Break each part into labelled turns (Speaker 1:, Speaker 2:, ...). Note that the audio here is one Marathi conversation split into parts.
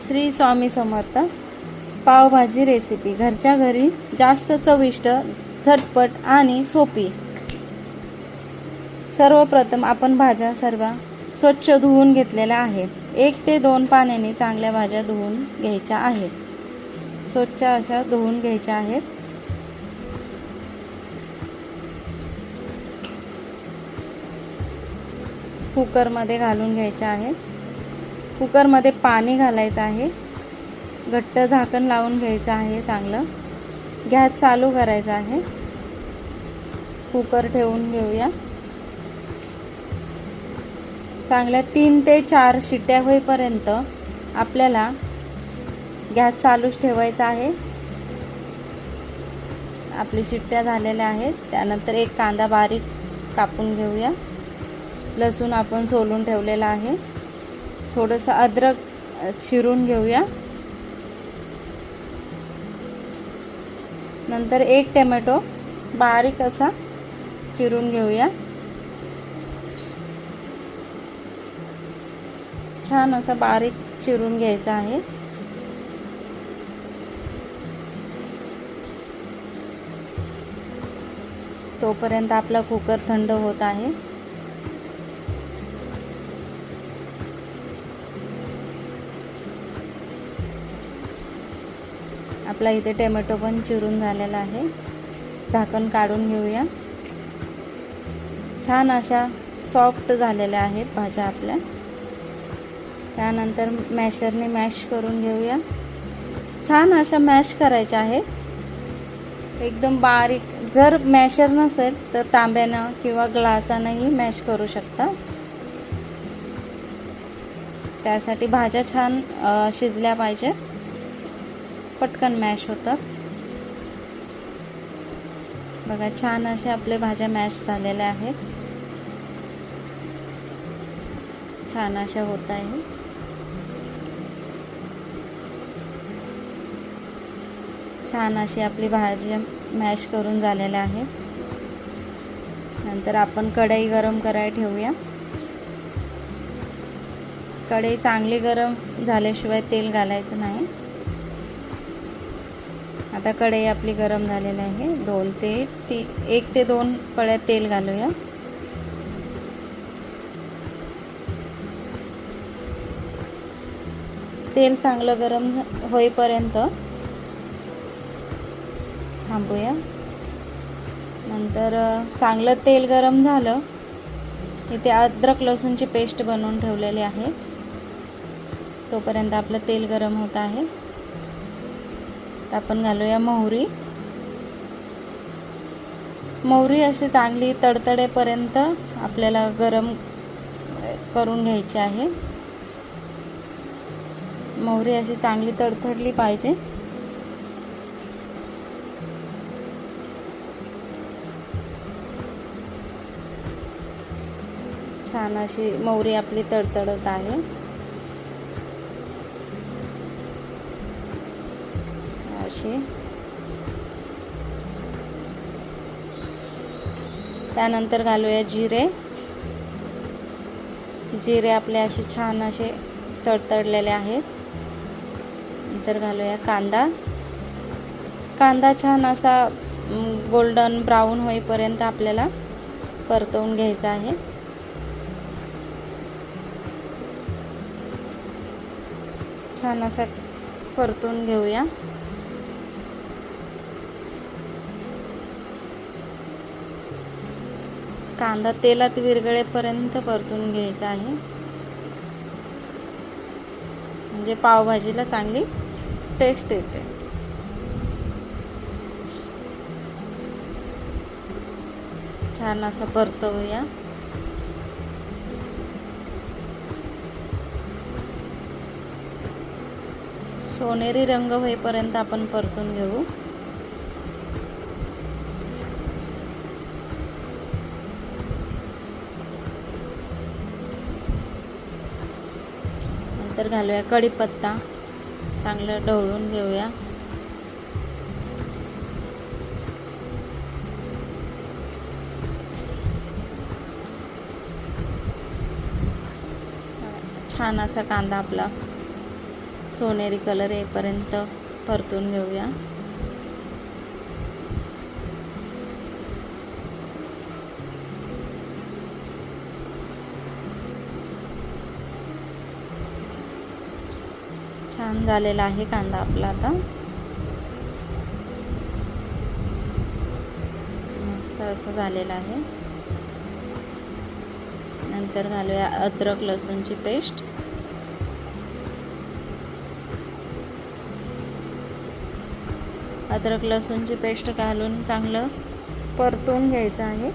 Speaker 1: श्री स्वामी समर्थ. पावभाजी रेसिपी घरच्या घरी जास्त चविष्ट, झटपट आणि सोपी. सर्वप्रथम आपण भाज्या सर्व स्वच्छ धुवून घेतलेल्या आहेत. 1 ते 2 पाण्याने चांगल्या भाज्या धुवून घ्यायच्या आहेत. स्वच्छ अशा धुवून घ्यायच्या आहेत. कुकरमध्ये घालून घ्यायच्या आहेत. कुकरमध्ये पाणी घालायचं आहे. घट्ट झाकण लावून घ्यायचं आहे. चांगलं गॅस चालू करायचा आहे. कुकर ठेवून घेऊया. चांगल्या 3 ते 4 शिट्ट्या होईपर्यंत आपल्याला गॅस चालूच ठेवायचा आहे. आपली शिट्ट्या झालेल्या आहेत. त्यानंतर एक कांदा बारीक कापून घेऊया. लसूण आपण सोलून ठेवलेला आहे. थोडंसं अद्रक चिरून घेऊया. नंतर 1 टोमॅटो बारीक असा चिरून घेऊया. छान असा बारीक चिरून घ्यायचा आहे. तोपर्यंत आपला कुकर थंड होत आहे. आपला इथे टोमॅटो पण चिरून झालेला आहे. झाकण काढून घेऊया. छान अशा सॉफ्ट झालेल्या आहेत भाज्या आपल्या. त्यानंतर मॅशरने मॅश करून घेऊया. छान अशा मॅश करायच्या आहेत. एकदम बारीक. जर मॅशर नसेल तर तांब्यानं किंवा ग्लासानंही मॅश करू शकता. त्यासाठी भाज्या छान शिजल्या पाहिजे. पटकन मॅश होतं. बघा छान अशा आपल्या भाज्या मॅश झालेल्या आहेत. छान अशा होत आहे. छान अशी आपली भाजी मॅश करून झालेल्या आहे. नंतर आपण कढई गरम करायला ठेवूया. कढई चांगली गरम झाल्याशिवाय तेल घालायचं नाही. आता कढई आपली गरम झालेली आहे. 1 ते 2 पळ्या तेल घालूया. तेल चांगलं गरम होईपर्यंत थांबूया. नंतर चांगलं तेल गरम झालं. इथे अद्रक लसूणची पेस्ट बनवून ठेवलेली आहे. तोपर्यंत आपलं तेल गरम होत आहे. आपण घालूया मोहरी. मोहरी अशी चांगली तडतडेपर्यंत आपल्याला गरम करून घ्यायची आहे. मोहरी अशी चांगली तडतडली पाहिजे. छान अशी मोहरी आपली तडतडत आहे. त्यानंतर घालूया जिरे. जिरे आपले असे छान असे तडतडलेले आहेत. नंतर घालूया कांदा. कांदा छान असा गोल्डन ब्राऊन होईपर्यंत आपल्याला परतवून घ्यायचा आहे. छान असा परतून घेऊया. कांदा तेलात विरघळेपर्यंत परतून घ्यायचा आहे. म्हणजे पावभाजीला चांगली टेस्ट येते. छान असा परतवूया. सोनेरी रंग होईपर्यंत आपण परतून घेऊ. नंतर घालूया कढीपत्ता. चांगलं ढवळून घेऊया. छान असा कांदा आपला सोनेरी कलर येईपर्यंत परतून घेऊया. छान झालेला आहे कांदा आपला. आता मस्त असं झालेलं आहे. नंतर घालूया अद्रक लसूणची पेस्ट. अद्रक लसूणची पेस्ट घालून चांगलं परतून घ्यायचं आहे.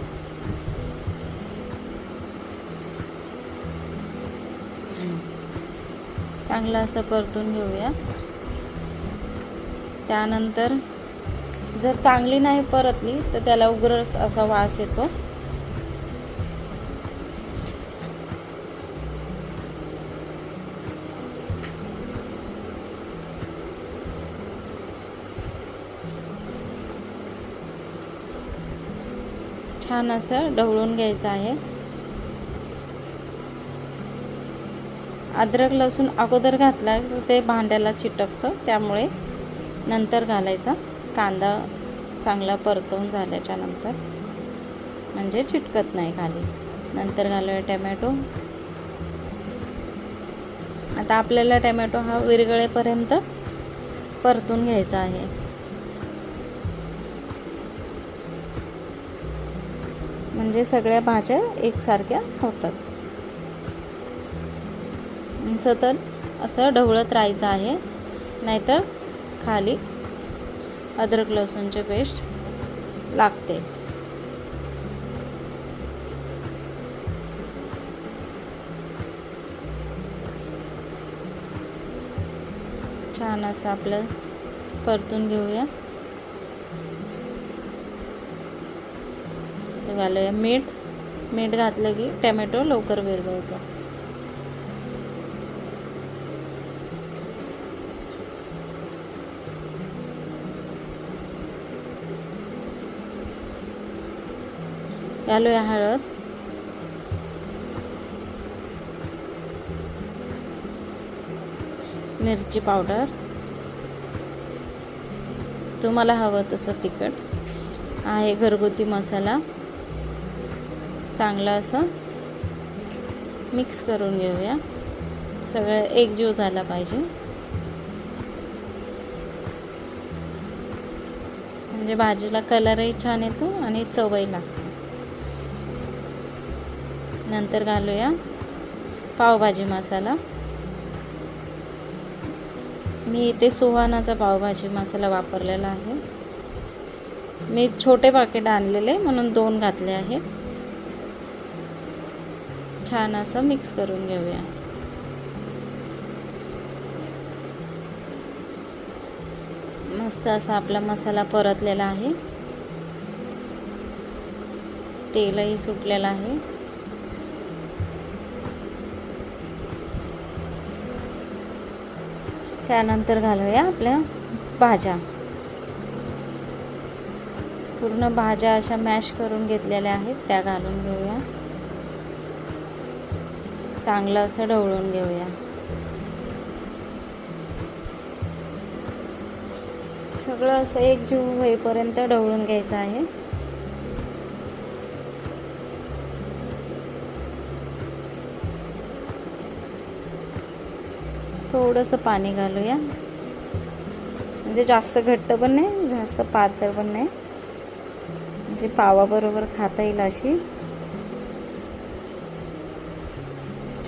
Speaker 1: चांगलं असं परतून घेऊया. त्यानंतर जर चांगली नाही परतली तर त्याला उग्रच असा वास येतो. छान असं ढवळून घ्यायचं आहे. अद्रक लसूण अगोदर घातला तर ते भांड्याला चिटकतं, त्यामुळे नंतर घालायचा. कांदा चांगला परतवून झाल्याच्या नंतर, म्हणजे चिटकत नाही खाली. नंतर घालूया टोमॅटो. आता आपल्याला टोमॅटो हा विरघळेपर्यंत परतून घ्यायचा आहे. म्हणजे सगळ्या भाज्या एकसारख्या होतात. सतत असं ढवळत राहायचं आहे, नाहीतर खाली अद्रक लसूणची पेस्ट लागते. छान असं आपलं परतून घेऊया. घालूया मीठ घातलं की टोमॅटो लवकर विरघळतो. घालूया हळद. मिरची पावडर, तुम्हाला हवं तसं तिखट आहे. घरगुती मसाला चांगलं असं मिक्स करून घेऊया. सगळं एकजीव झाला पाहिजे, म्हणजे भाजीला कलरही छान येतो आणि चवही लागते. नंतर घालूया पावभाजी मसाला. मी इथे सुहानाचा पावभाजी मसाला वापरलेला आहे. मी छोटे पाकिट आणलेले म्हणून 2 घातले आहे. छान असं मिक्स करून घेऊया. मस्त असा आपला मसाला परतलेला आहे. तेलही सुटलेलं आहे. त्यानंतर घालूया आपल्या भाज्या. पूर्ण भाज्या अशा मॅश करून घेतलेल्या आहेत, त्या घालून घेऊया. चांगलं असं ढवळून घेऊया. सगळं असं एकजीव होईपर्यंत ढवळून घ्यायचं आहे. थोडंसं पाणी घालूया, म्हणजे जास्त घट्ट पण नाही, जास्त पातळ पण नाही, म्हणजे पावाबरोबर खाता येईल अशी.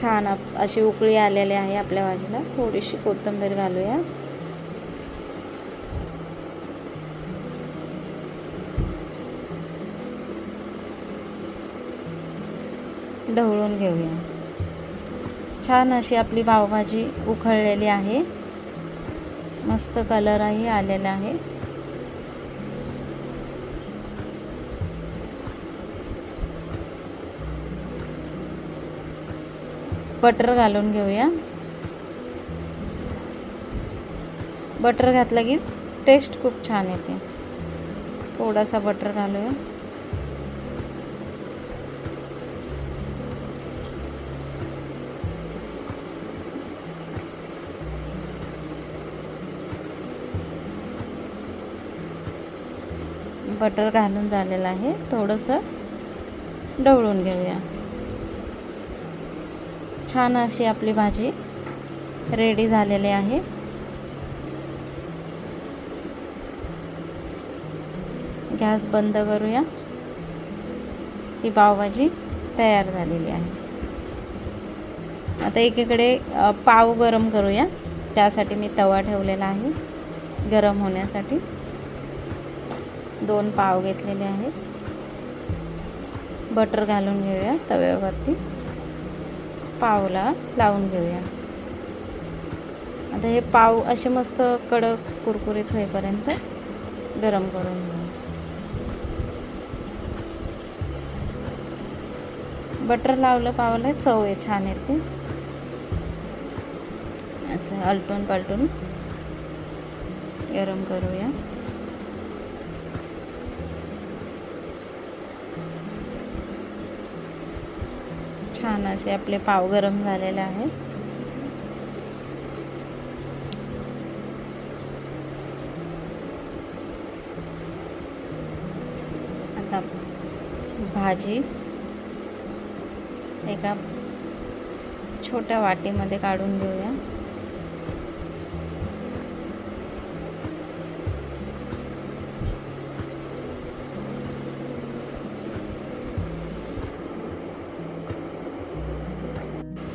Speaker 1: छान अशी उकळी आलेली आहे आपल्या भाजीला. थोडीशी कोथिंबीर घालूया. ढवळून घेऊया. छान अशी आपली पावभाजी उकळलेली आहे. मस्त कलरही आलेला आहे. बटर घालून घेऊया. बटर घातलं की टेस्ट खूप छान येते. थोडासा बटर घालूया. बटर घालून झालेलं आहे, थोडंसं ढवळून घेऊया. छान अशी आपली भाजी रेडी झालेली आहे. गॅस बंद करूया. ही पावभाजी तयार झालेली आहे. आता एकीकडे पाव गरम करूया. त्यासाठी मी तवा ठेवलेला आहे गरम होण्यासाठी. 2 पाव घेतलेले आहेत. बटर घालून घेऊया तव्यावरती. पावला लावून घेऊया. आता हे पाव असे मस्त कडक कुरकुरीत होईपर्यंत गरम करून घेऊ. बटर लावलं पावला चव छान येते. असं आलटून पालटून गरम करूया. छान असे आपले पाव गरम झालेले आहेत. आता भाजी एका छोट्या वाटीमध्ये काढून घेऊया.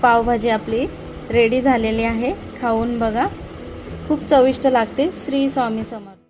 Speaker 1: पावभाजी आपली रेडी झालेली आहे. खाऊन बघा, खूप चविष्ट लागते. श्री स्वामी समर्थ.